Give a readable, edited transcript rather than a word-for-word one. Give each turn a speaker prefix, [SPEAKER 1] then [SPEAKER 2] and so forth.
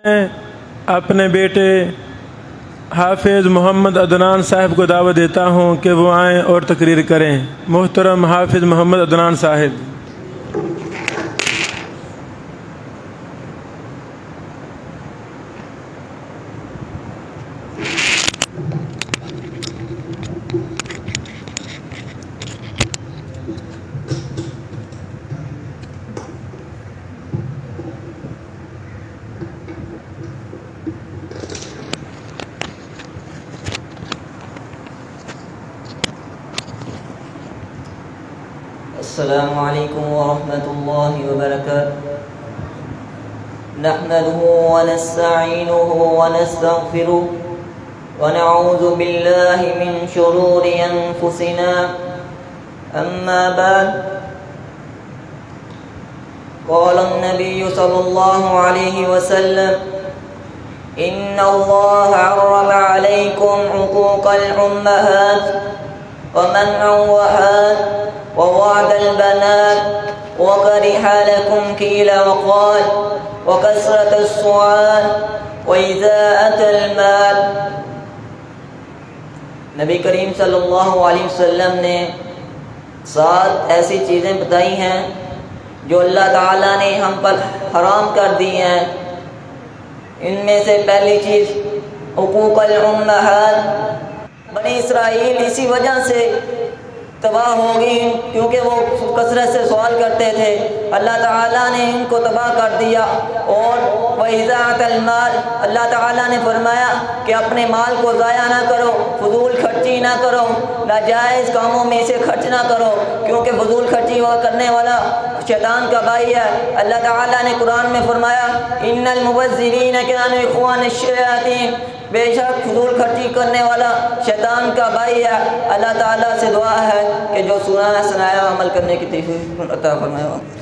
[SPEAKER 1] मैं अपने बेटे हाफिज़ मोहम्मद अदनान साहब को दावत देता हूँ कि वो आएँ और तकरीर करें। मोहतरम हाफिज़ मोहम्मद अदनान साहब।
[SPEAKER 2] अस्सलामु अलैकुम वरहमतुल्लाहि वबरकातुहू। नहमदुहु व नस्तईनुहु व नस्तगफिरुहु व नऊज़ु बिल्लाहि मिन शुरूरि अनफुसिना। अम्मा बाद, क़ाला अन्नबिय्यु सल्लल्लाहु अलैहि वसल्लम, इन्नल्लाह हर्रम अलैकुम उक़ूक़ल उम्महात व मनअन व वअदल बनात व करिह लकुम क़ील व क़ाल व कसरतुस सुआल व इज़ाअतुल माल। नबी करीम सल्लल्लाहु अलैहि वसल्लम ने 7 ऐसी चीज़ें बताई हैं जो अल्लाह ताला ने हम पर हराम कर दी हैं। इनमें से पहली चीज़ उक़ूक़ुल उम्महात। बनी इसराइल इसी वजह से तबाह होगी क्योंकि वो कसरत से सवाल करते थे। अल्लाह ताला ने इनको तबाह कर दिया। और वइज़ाअतुल माल, अल्लाह ताला ने फरमाया कि अपने माल को ज़ाया ना करो, फजूल खर्ची ना करो, नाजायज़ कामों में से खर्च ना करो क्योंकि फजूल खर्ची करने वाला शैतान का भाई है। अल्लाह ताला ने कुरान में फरमाया, इन्नल मुबज़्ज़िरीन कानू इख़्वानश शयातीन, बेशक फजूल खर्ची करने वाला शैतान का भाई है। अल्लाह ताला से दुआ है कि जो सुना है सुनाया अमल करने की तौफीक अता फरमाए।